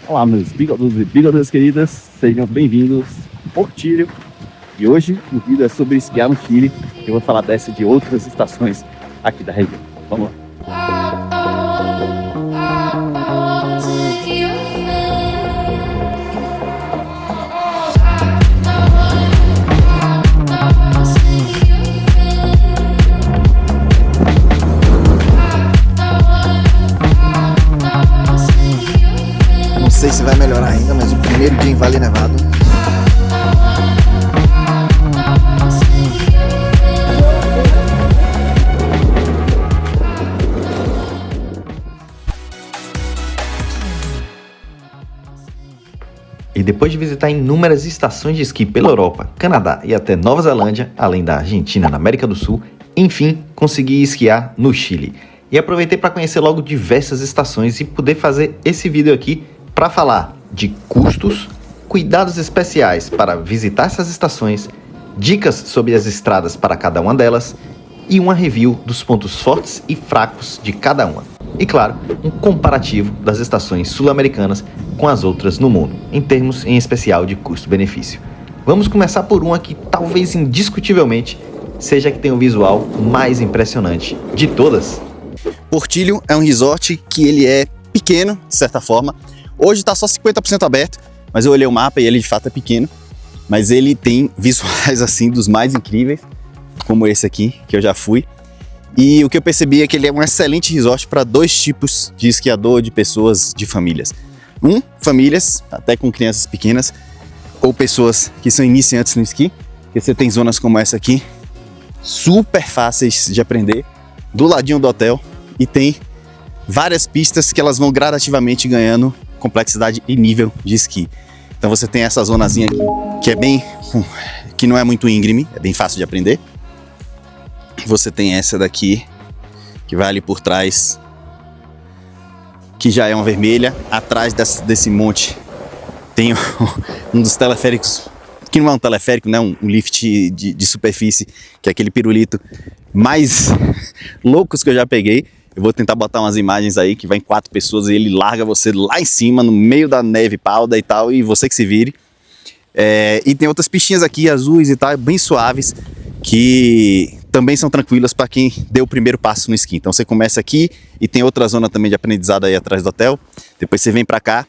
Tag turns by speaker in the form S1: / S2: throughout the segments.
S1: Olá, meus bigodudos e bigodudas queridas, sejam bem-vindos ao Portilho. E hoje o vídeo é sobre esquiar no Chile. Eu vou falar dessa e de outras estações aqui da região. Vamos lá.
S2: Não sei se vai melhorar ainda, mas o primeiro dia em Vale Nevado.
S3: E depois de visitar inúmeras estações de esqui pela Europa, Canadá e até Nova Zelândia, além da Argentina na América do Sul, enfim, consegui esquiar no Chile. E aproveitei para conhecer logo diversas estações e poder fazer esse vídeo aqui para falar de custos, cuidados especiais para visitar essas estações, dicas sobre as estradas para cada uma delas e uma review dos pontos fortes e fracos de cada uma. E claro, um comparativo das estações sul-americanas com as outras no mundo, em termos em especial de custo-benefício. Vamos começar por uma que talvez indiscutivelmente seja a que tem o visual mais impressionante de todas.
S2: Portilho é um resort que ele é pequeno, de certa forma. Hoje está só 50% aberto, mas eu olhei o mapa e ele de fato é pequeno. Mas ele tem visuais assim dos mais incríveis, como esse aqui, que eu já fui. E o que eu percebi é que ele é um excelente resort para dois tipos de esquiador, de pessoas, de famílias. Famílias, até com crianças pequenas, ou pessoas que são iniciantes no esqui, porque você tem zonas como essa aqui, super fáceis de aprender, do ladinho do hotel, e tem várias pistas que elas vão gradativamente ganhando complexidade e nível de esqui. Então você tem essa zonazinha aqui, que é bem, que não é muito íngreme, é bem fácil de aprender. Você tem essa daqui, que vai ali por trás, que já é uma vermelha. Atrás desse monte tem um dos teleféricos, que não é um teleférico, né? Um lift de superfície, que é aquele pirulito mais loucos que eu já peguei. Eu vou tentar botar umas imagens aí, que vai em 4 pessoas e ele larga você lá em cima, no meio da neve, pauda e tal, e você que se vire. E tem outras pistinhas aqui, azuis e tal, bem suaves, que também são tranquilas para quem deu o primeiro passo no esqui. Então você começa aqui e tem outra zona também de aprendizado aí atrás do hotel. Depois você vem para cá,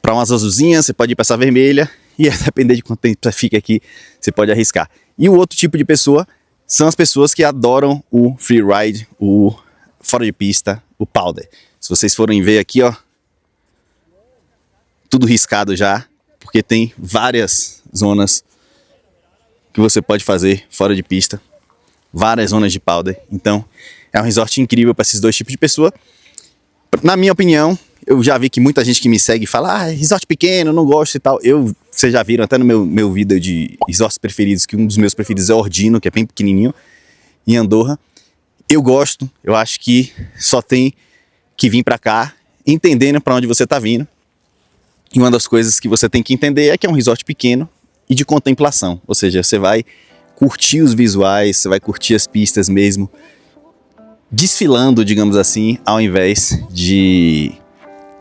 S2: para umas azulzinhas, você pode ir para essa vermelha e a depender de quanto tempo você fica aqui, você pode arriscar. E o outro tipo de pessoa são as pessoas que adoram o freeride, o fora de pista, o powder. Se vocês forem ver aqui, ó, tudo riscado já, porque tem várias zonas que você pode fazer fora de pista, várias zonas de powder. Então é um resort incrível para esses dois tipos de pessoa. Na minha opinião, eu já vi que muita gente que me segue fala, resort pequeno, não gosto e tal. Vocês já viram até no meu vídeo de resorts preferidos, que um dos meus preferidos é Ordino, que é bem pequenininho, em Andorra. Eu gosto, eu acho que só tem que vir para cá, entendendo para onde você está vindo. E uma das coisas que você tem que entender é que é um resort pequeno e de contemplação. Ou seja, você vai curtir os visuais, você vai curtir as pistas mesmo, desfilando, digamos assim, ao invés de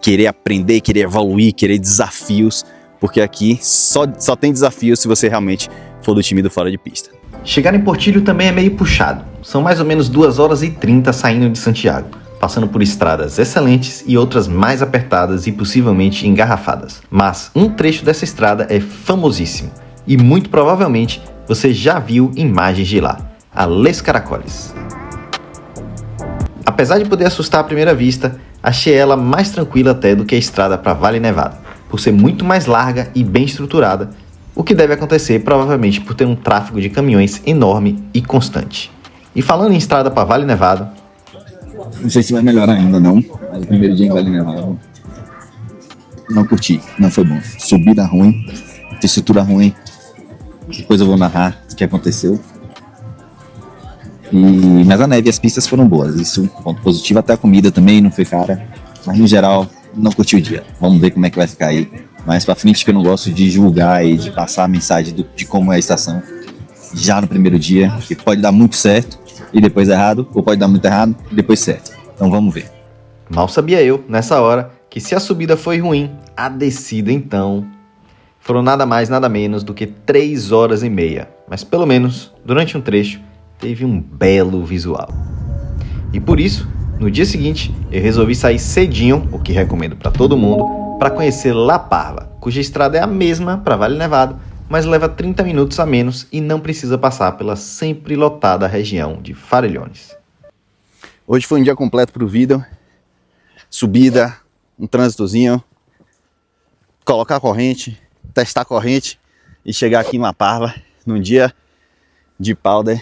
S2: querer aprender, querer evoluir, querer desafios, porque aqui só tem desafios se você realmente for do time do fora de pista.
S3: Chegar em Portillo também é meio puxado. São mais ou menos 2 horas e 30 saindo de Santiago, passando por estradas excelentes e outras mais apertadas e possivelmente engarrafadas. Mas um trecho dessa estrada é famosíssimo e muito provavelmente você já viu imagens de lá, a Les Caracoles. Apesar de poder assustar à primeira vista, achei ela mais tranquila até do que a estrada para Vale Nevado, por ser muito mais larga e bem estruturada, o que deve acontecer provavelmente por ter um tráfego de caminhões enorme e constante. E falando em estrada para Vale Nevado,
S1: Não sei se vai melhorar ainda não, mas o primeiro dia em Vale Nevado não curti, não foi bom. Subida ruim, textura ruim, depois eu vou narrar o que aconteceu. Mas a neve e as pistas foram boas, isso ponto positivo, até a comida também não foi cara, mas no geral não curti o dia. Vamos ver como é que vai ficar aí mais pra frente, que eu não gosto de julgar e de passar a mensagem de como é a estação já no primeiro dia, que pode dar muito certo e depois errado, ou pode dar muito errado e depois certo. Então vamos ver.
S3: Mal sabia eu, nessa hora, que se a subida foi ruim, a descida então foram nada mais nada menos do que 3 horas e meia, mas pelo menos durante um trecho teve um belo visual. E por isso, no dia seguinte, eu resolvi sair cedinho, o que recomendo para todo mundo, para conhecer La Parva, cuja estrada é a mesma para Vale Nevado, mas leva 30 minutos a menos e não precisa passar pela sempre lotada região de Farellones.
S2: Hoje foi um dia completo pro vídeo. Subida, um trânsitozinho, colocar a corrente, testar a corrente e chegar aqui em La Parva num dia de powder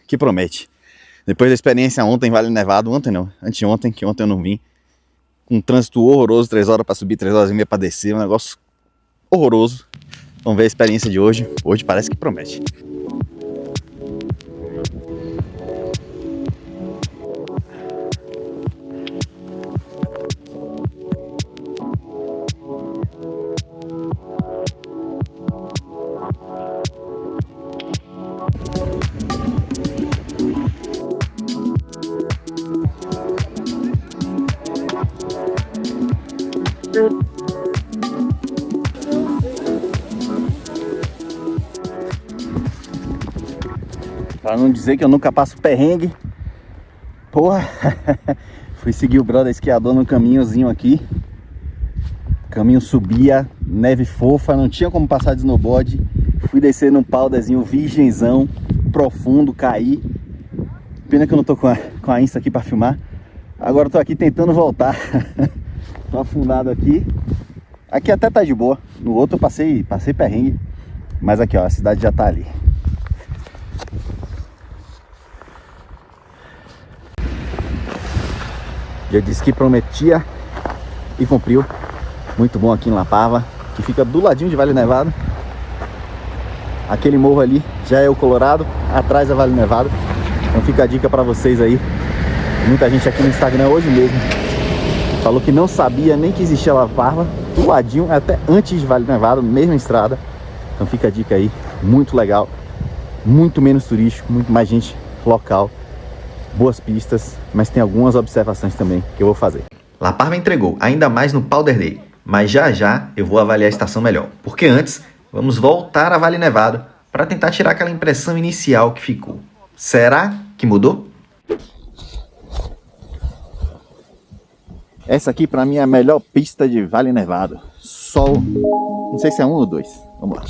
S2: que promete. Depois da experiência ontem em Vale Nevado, ontem não, anteontem, que ontem eu não vim, um trânsito horroroso, 3 horas para subir, 3 horas e meia para descer, um negócio horroroso. Vamos ver a experiência de hoje. Hoje parece que promete. Pra não dizer que eu nunca passo perrengue, porra, fui seguir o brother esquiador no caminhozinho aqui. O caminho subia, neve fofa, não tinha como passar de snowboard. Fui descer num powderzinho virgenzão, profundo, caí. Pena que eu não tô com a Insta aqui pra filmar. Agora eu tô aqui tentando voltar. Tô afundado aqui. Aqui até tá de boa. No outro eu passei perrengue. Mas aqui ó, a cidade já tá ali. Já disse que prometia e cumpriu. Muito bom aqui em La Parva, que fica do ladinho de Vale Nevado. Aquele morro ali já é o Colorado, atrás é Vale Nevado. Então fica a dica pra vocês aí. Muita gente aqui no Instagram hoje mesmo falou que não sabia nem que existia La Parva. Do ladinho, até antes de Vale Nevado, mesma estrada. Então fica a dica aí, muito legal. Muito menos turístico, muito mais gente local. Boas pistas, mas tem algumas observações também que eu vou fazer.
S3: La Parva entregou, ainda mais no Powder Day, mas já já eu vou avaliar a estação melhor, porque antes vamos voltar a Vale Nevado para tentar tirar aquela impressão inicial que ficou. Será que mudou?
S2: Essa aqui pra mim é a melhor pista de Vale Nevado. Sol, não sei se é 1 ou 2. Vamos lá.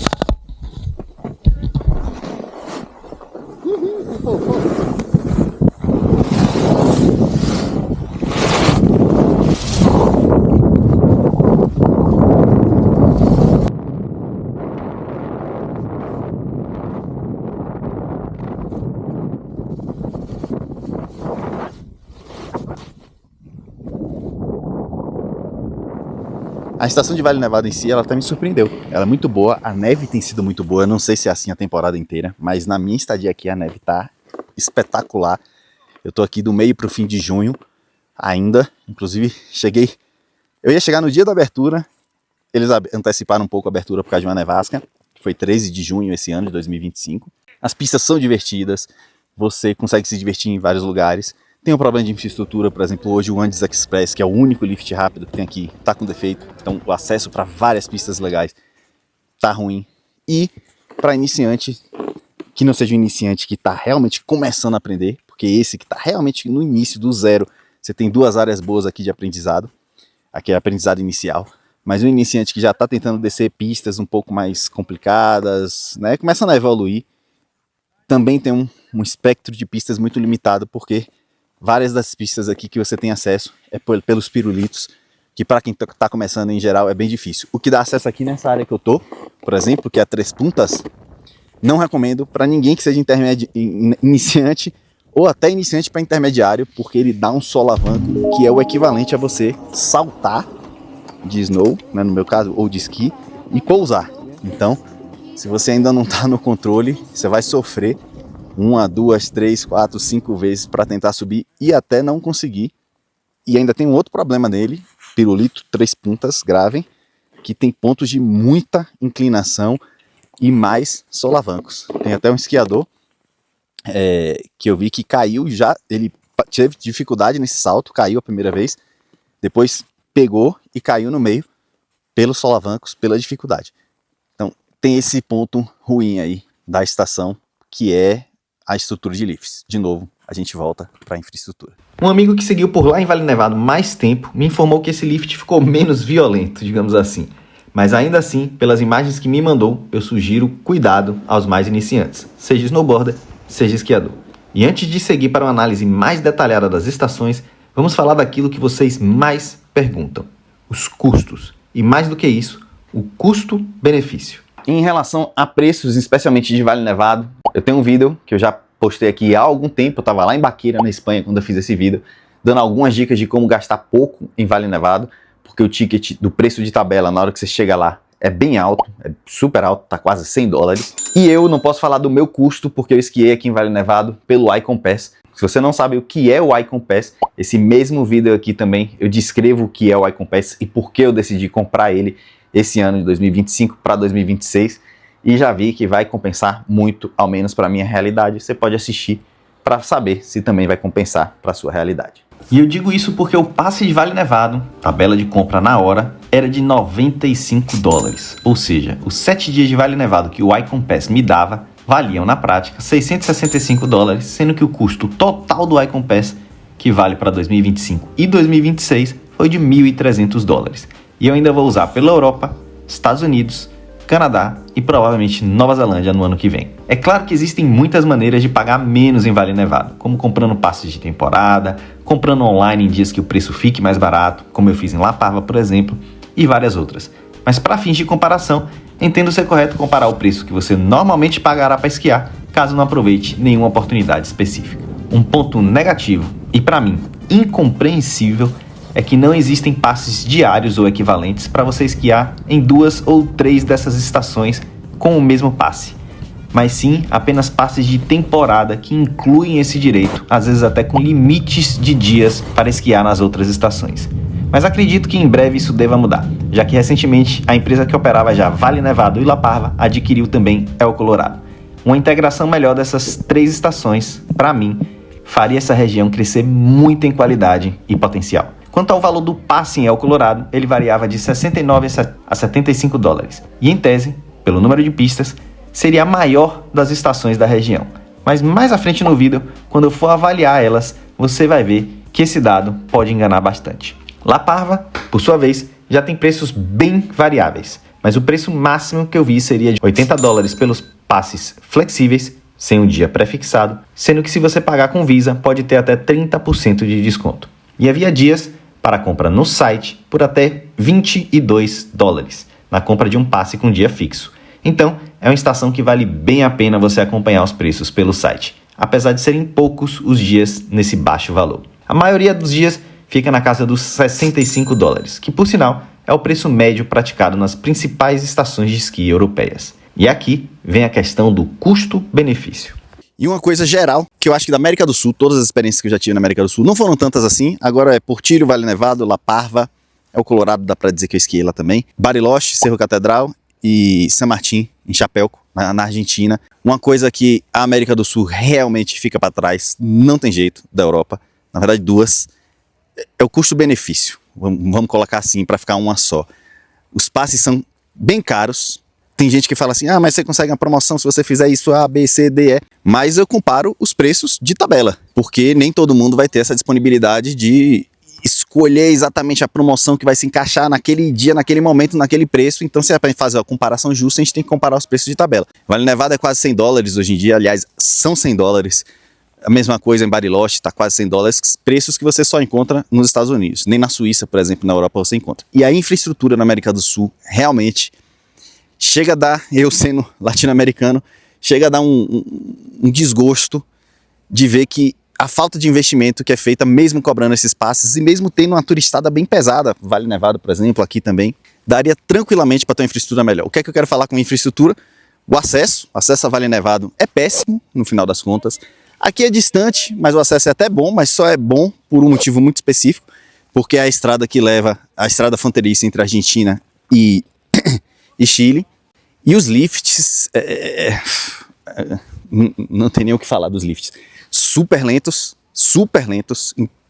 S2: A estação de Vale Nevado em si, ela até me surpreendeu. Ela é muito boa, a neve tem sido muito boa. Eu não sei se é assim a temporada inteira, mas na minha estadia aqui a neve tá espetacular. Eu tô aqui do meio pro fim de junho ainda. Inclusive, eu ia chegar no dia da abertura. Eles anteciparam um pouco a abertura por causa de uma nevasca. Foi 13 de junho esse ano, de 2025. As pistas são divertidas. Você consegue se divertir em vários lugares. Tem um problema de infraestrutura, por exemplo, hoje o Andes Express, que é o único lift rápido que tem aqui, tá com defeito. Então o acesso para várias pistas legais tá ruim. E para iniciante, que não seja um iniciante que tá realmente começando a aprender, porque esse que tá realmente no início do zero, você tem 2 áreas boas aqui de aprendizado. Aqui é aprendizado inicial. Mas um iniciante que já tá tentando descer pistas um pouco mais complicadas, né, começando a evoluir, também tem um espectro de pistas muito limitado, porque várias das pistas aqui que você tem acesso é pelos pirulitos, que para quem tá começando em geral é bem difícil. O que dá acesso aqui nessa área que eu tô, por exemplo, que é a Três Puntas, não recomendo para ninguém que seja iniciante ou até iniciante para intermediário, porque ele dá um solavanco que é o equivalente a você saltar de snow, né, no meu caso, ou de esqui, e pousar. Então, se você ainda não tá no controle, você vai sofrer 1, 2, 3, 4, 5 vezes para tentar subir e até não conseguir. E ainda tem um outro problema nele, pirulito, 3 puntas, gravem, que tem pontos de muita inclinação e mais solavancos. Tem até um esquiador que eu vi que caiu já, ele teve dificuldade nesse salto, caiu a primeira vez, depois pegou e caiu no meio pelos solavancos, pela dificuldade. Então tem esse ponto ruim aí da estação, que é a estrutura de lifts. De novo, a gente volta para a infraestrutura.
S3: Um amigo que seguiu por lá em Vale Nevado mais tempo me informou que esse lift ficou menos violento, digamos assim. Mas ainda assim, pelas imagens que me mandou, eu sugiro cuidado aos mais iniciantes, seja snowboarder, seja esquiador. E antes de seguir para uma análise mais detalhada das estações, vamos falar daquilo que vocês mais perguntam: os custos. E mais do que isso, o custo-benefício.
S2: Em relação a preços, especialmente de Vale Nevado, eu tenho um vídeo que eu já postei aqui há algum tempo, eu estava lá em Baqueira, na Espanha, quando eu fiz esse vídeo, dando algumas dicas de como gastar pouco em Vale Nevado, porque o ticket do preço de tabela, na hora que você chega lá, é bem alto, é super alto, tá quase $100. E eu não posso falar do meu custo, porque eu esquiei aqui em Vale Nevado pelo Icon Pass. Se você não sabe o que é o Icon Pass, esse mesmo vídeo aqui também, eu descrevo o que é o Icon Pass e por que eu decidi comprar ele esse ano de 2025 para 2026. E já vi que vai compensar muito, ao menos para a minha realidade. Você pode assistir para saber se também vai compensar para a sua realidade.
S3: E eu digo isso porque o passe de Vale Nevado, tabela de compra na hora, era de $95. Ou seja, os 7 dias de Vale Nevado que o Icon Pass me dava valiam na prática $665, sendo que o custo total do Icon Pass, que vale para 2025 e 2026, foi de $1.300. E eu ainda vou usar pela Europa, Estados Unidos, Canadá e provavelmente Nova Zelândia no ano que vem. É claro que existem muitas maneiras de pagar menos em Vale Nevado, como comprando passes de temporada, comprando online em dias que o preço fique mais barato, como eu fiz em La Parva, por exemplo, e várias outras. Mas para fins de comparação, entendo ser correto comparar o preço que você normalmente pagará para esquiar, caso não aproveite nenhuma oportunidade específica. Um ponto negativo, e para mim incompreensível, é que não existem passes diários ou equivalentes para você esquiar em 2 ou 3 dessas estações com o mesmo passe, mas sim apenas passes de temporada que incluem esse direito, às vezes até com limites de dias para esquiar nas outras estações. Mas acredito que em breve isso deva mudar, já que recentemente a empresa que operava já Vale Nevado e La Parva adquiriu também El Colorado. Uma integração melhor dessas 3 estações, para mim, faria essa região crescer muito em qualidade e potencial. Quanto ao valor do passe em El Colorado, ele variava de $69 a $75. E em tese, pelo número de pistas, seria a maior das estações da região. Mas mais à frente no vídeo, quando eu for avaliar elas, você vai ver que esse dado pode enganar bastante. La Parva, por sua vez, já tem preços bem variáveis, mas o preço máximo que eu vi seria de $80 pelos passes flexíveis, sem um dia pré-fixado, sendo que se você pagar com Visa, pode ter até 30% de desconto. E havia dias para compra no site por até $22 na compra de um passe com dia fixo. Então, é uma estação que vale bem a pena você acompanhar os preços pelo site, apesar de serem poucos os dias nesse baixo valor. A maioria dos dias fica na casa dos $65, que por sinal é o preço médio praticado nas principais estações de esqui europeias. E aqui vem a questão do custo-benefício.
S2: E uma coisa geral, que eu acho que da América do Sul, todas as experiências que eu já tive na América do Sul, não foram tantas assim. Agora é Portillo, Vale Nevado, La Parva, El Colorado, dá pra dizer que eu esquiei lá também. Bariloche, Cerro Catedral e San Martín, em Chapelco, na Argentina. Uma coisa que a América do Sul realmente fica para trás, não tem jeito, da Europa. Na verdade, 2, é o custo-benefício. Vamos colocar assim, para ficar uma só. Os passes são bem caros. Tem gente que fala assim, mas você consegue uma promoção se você fizer isso A, B, C, D, E. Mas eu comparo os preços de tabela, porque nem todo mundo vai ter essa disponibilidade de escolher exatamente a promoção que vai se encaixar naquele dia, naquele momento, naquele preço. Então, se é para fazer a comparação justa, a gente tem que comparar os preços de tabela. Vale Nevado é quase $100 hoje em dia, aliás, são $100. A mesma coisa em Bariloche, está quase $100, preços que você só encontra nos Estados Unidos. Nem na Suíça, por exemplo, na Europa você encontra. E a infraestrutura na América do Sul, realmente, chega a dar, eu sendo latino-americano, chega a dar um desgosto de ver que a falta de investimento que é feita, mesmo cobrando esses passes e mesmo tendo uma turistada bem pesada, Vale Nevado, por exemplo, aqui também, daria tranquilamente para ter uma infraestrutura melhor. O que é que eu quero falar com infraestrutura? O acesso a Vale Nevado é péssimo, no final das contas. Aqui é distante, mas o acesso é até bom, mas só é bom por um motivo muito específico, porque é a estrada que leva, a estrada fronteiriça entre Argentina e Chile. E os lifts, não tem nem o que falar dos lifts. Super lentos,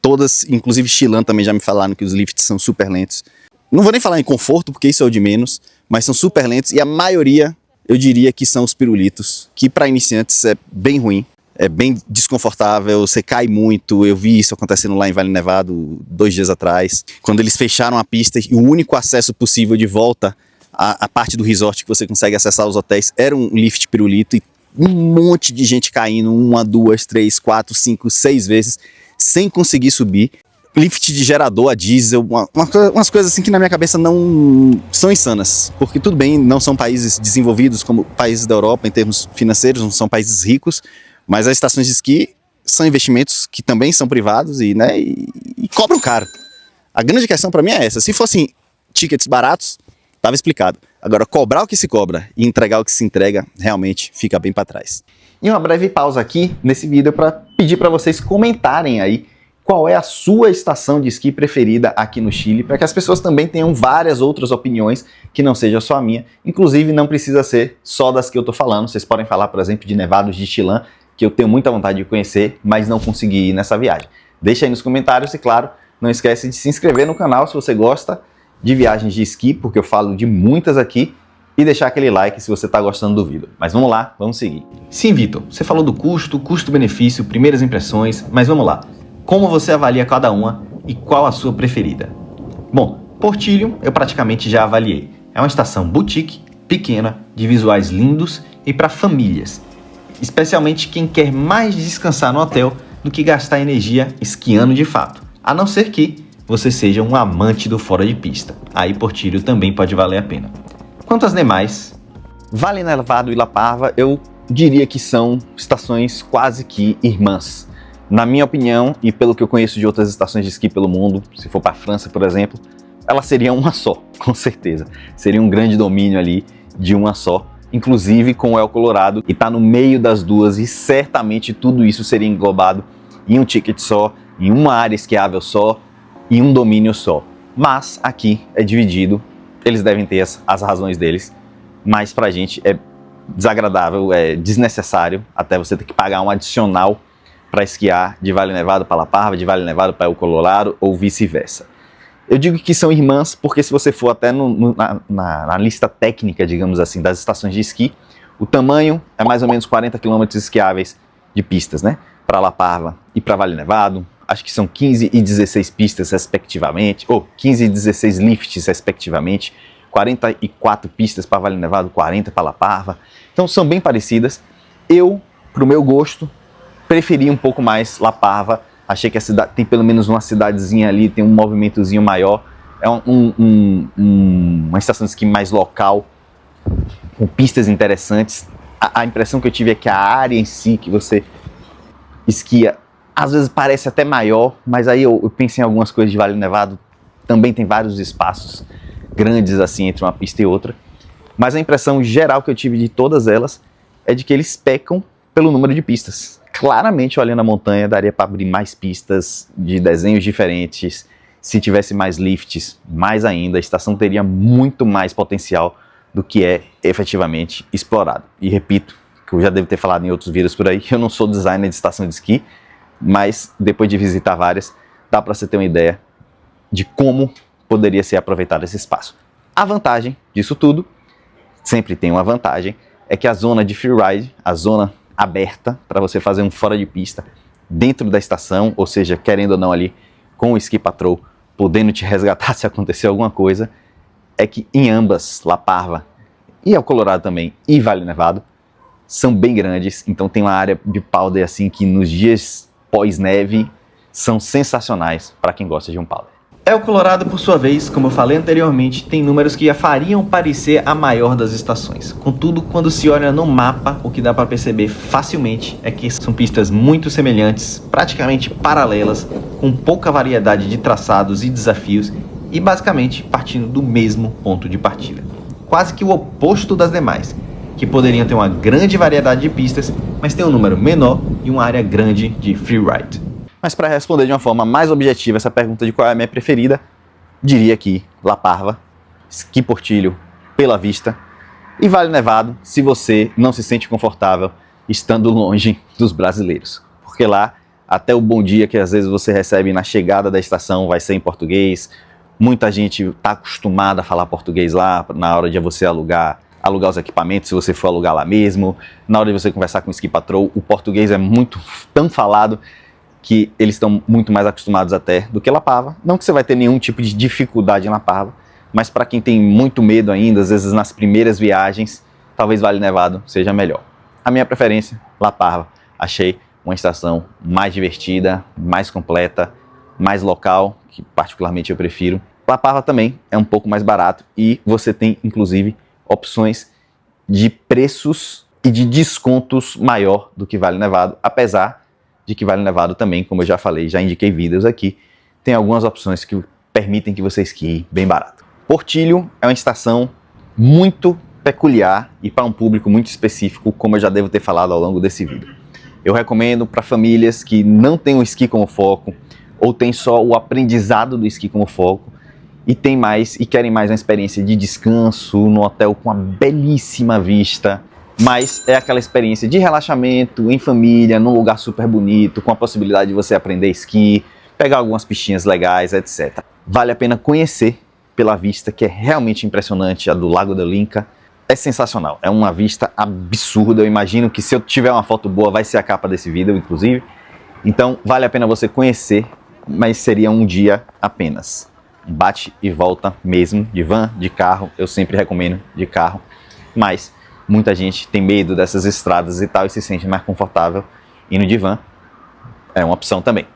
S2: Todas, inclusive Chilan também já me falaram que os lifts são super lentos. Não vou nem falar em conforto, porque isso é o de menos, mas são super lentos e a maioria, eu diria que são os pirulitos, que para iniciantes é bem ruim, é bem desconfortável, você cai muito. Eu vi isso acontecendo lá em Vale Nevado 2 dias atrás, quando eles fecharam a pista e o único acesso possível de volta à parte do resort que você consegue acessar os hotéis era um lift pirulito e um monte de gente caindo 1, 2, 3, 4, 5, 6 vezes sem conseguir subir. Lift de gerador a diesel, umas coisas assim que na minha cabeça não são insanas, porque tudo bem, não são países desenvolvidos como países da Europa em termos financeiros, não são países ricos, mas as estações de esqui são investimentos que também são privados e cobram caro. A grande questão para mim é essa: se fossem tickets baratos, estava explicado. Agora, cobrar o que se cobra e entregar o que se entrega, realmente fica bem para trás.
S3: E uma breve pausa aqui nesse vídeo para pedir para vocês comentarem aí qual é a sua estação de esqui preferida aqui no Chile, para que as pessoas também tenham várias outras opiniões que não seja só a minha. Inclusive, não precisa ser só das que eu tô falando. Vocês podem falar, por exemplo, de nevados de Chilan, que eu tenho muita vontade de conhecer, mas não consegui ir nessa viagem. Deixa aí nos comentários e, claro, não esquece de se inscrever no canal se você gosta de viagens de esqui, porque eu falo de muitas aqui, e deixar aquele like se você está gostando do vídeo. Mas vamos lá, vamos seguir. Sim, Vitor, você falou do custo-benefício, primeiras impressões, mas vamos lá. Como você avalia cada uma e qual a sua preferida? Bom, Portillo eu praticamente já avaliei. É uma estação boutique, pequena, de visuais lindos e para famílias. Especialmente quem quer mais descansar no hotel do que gastar energia esquiando de fato. A não ser que você seja um amante do fora de pista. Aí Portillo também pode valer a pena. Quanto às demais, Vale Nevado e La Parva eu diria que são estações quase que irmãs. Na minha opinião, e pelo que eu conheço de outras estações de esqui pelo mundo, se for para a França, por exemplo, elas seriam uma só, com certeza. Seria um grande domínio ali de uma só, inclusive com o El Colorado, que está no meio das duas, e certamente tudo isso seria englobado em um ticket só, em uma área esquiável só, em um domínio só. Mas aqui é dividido, eles devem ter as razões deles, mas pra gente é desagradável, é desnecessário, até você ter que pagar um adicional para esquiar de Vale Nevado para La Parva, de Vale Nevado para El Colorado ou vice-versa. Eu digo que são irmãs porque se você for até na lista técnica, digamos assim, das estações de esqui, o tamanho é mais ou menos 40 km esquiáveis de pistas, né? Para La Parva e para Vale Nevado, acho que são 15 e 16 pistas respectivamente, ou 15 e 16 lifts respectivamente, 44 pistas para Vale Nevado, 40 para La Parva. Então são bem parecidas. Eu, pro meu gosto, preferi um pouco mais La Parva. Achei que a cidade tem pelo menos uma cidadezinha ali, tem um movimentozinho maior. É uma estação de esqui mais local, com pistas interessantes. A impressão que eu tive é que a área em si que você esquia, às vezes parece até maior, mas aí eu pensei em algumas coisas de Vale Nevado, também tem vários espaços grandes assim entre uma pista e outra. Mas a impressão geral que eu tive de todas elas é de que eles pecam pelo número de pistas. Claramente, olhando a montanha, daria para abrir mais pistas de desenhos diferentes. Se tivesse mais lifts, mais ainda, a estação teria muito mais potencial do que é efetivamente explorado. E repito, que eu já devo ter falado em outros vídeos por aí, eu não sou designer de estação de esqui, mas depois de visitar várias, dá para você ter uma ideia de como poderia ser aproveitado esse espaço. A vantagem disso tudo, sempre tem uma vantagem, é que a zona de freeride, a zona aberta para você fazer um fora de pista dentro da estação, ou seja, querendo ou não ali com o ski patrol, podendo te resgatar se acontecer alguma coisa, é que em ambas, La Parva e El Colorado também, e Vale Nevado, são bem grandes, então tem uma área de powder assim que nos dias pós-neve são sensacionais para quem gosta de um powder. El Colorado, por sua vez, como eu falei anteriormente, tem números que a fariam parecer a maior das estações. Contudo, quando se olha no mapa, o que dá para perceber facilmente é que são pistas muito semelhantes, praticamente paralelas, com pouca variedade de traçados e desafios e basicamente partindo do mesmo ponto de partida. Quase que o oposto das demais, que poderiam ter uma grande variedade de pistas, mas tem um número menor e uma área grande de freeride. Mas para responder de uma forma mais objetiva essa pergunta de qual é a minha preferida, diria que La Parva, Ski Portillo pela vista e Vale Nevado se você não se sente confortável estando longe dos brasileiros. Porque lá
S2: até o bom dia que às vezes você recebe na chegada da estação vai ser em português. Muita gente está acostumada a falar português lá na hora de você alugar os equipamentos, se você for alugar lá mesmo. Na hora de você conversar com o Ski Patrol, o português é muito tão falado que eles estão muito mais acostumados até do que La Parva. Não que você vai ter nenhum tipo de dificuldade em La Parva, mas para quem tem muito medo ainda, às vezes nas primeiras viagens, talvez Vale Nevado seja melhor. A minha preferência, La Parva. Achei uma estação mais divertida, mais completa, mais local, que particularmente eu prefiro. La Parva também é um pouco mais barato e você tem, inclusive, opções de preços e de descontos maior do que Vale Nevado, apesar de que Vale Nevado também, como eu já falei, já indiquei vídeos aqui, tem algumas opções que permitem que você esquie bem barato. Portillo é uma estação muito peculiar e para um público muito específico, como eu já devo ter falado ao longo desse vídeo. Eu recomendo para famílias que não têm o esqui como foco, ou tem só o aprendizado do esqui como foco, e querem mais uma experiência de descanso no hotel com uma belíssima vista, mas é aquela experiência de relaxamento em família, num lugar super bonito, com a possibilidade de você aprender esqui, pegar algumas pistinhas legais, etc. Vale a pena conhecer pela vista, que é realmente impressionante, a do Lago de Linca. É sensacional, é uma vista absurda. Eu imagino que se eu tiver uma foto boa vai ser a capa desse vídeo, inclusive. Então vale a pena você conhecer, mas seria um dia apenas. Bate e volta mesmo, de van, de carro. Eu sempre recomendo de carro, mas muita gente tem medo dessas estradas e tal e se sente mais confortável indo de van. É uma opção também.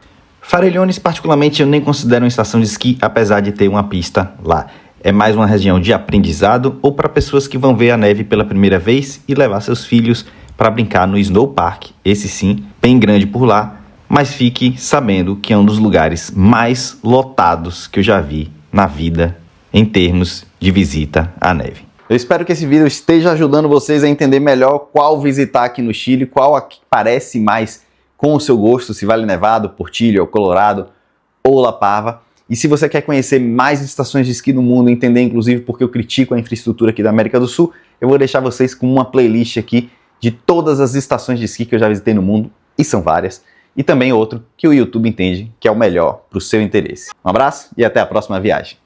S3: Farellones, particularmente, eu nem considero uma estação de esqui, apesar de ter uma pista lá. É mais uma região de aprendizado ou para pessoas que vão ver a neve pela primeira vez e levar seus filhos para brincar no Snow Park. Esse sim, bem grande por lá, mas fique sabendo que é um dos lugares mais lotados que eu já vi na vida em termos de visita à neve.
S2: Eu espero que esse vídeo esteja ajudando vocês a entender melhor qual visitar aqui no Chile, qual aqui parece mais com o seu gosto, se Vale Nevado, Portillo, ou Colorado ou La Parva. E se você quer conhecer mais estações de esqui no mundo, entender inclusive porque eu critico a infraestrutura aqui da América do Sul, eu vou deixar vocês com uma playlist aqui de todas as estações de esqui que eu já visitei no mundo, e são várias, e também outro que o YouTube entende que é o melhor para o seu interesse. Um abraço e até a próxima viagem.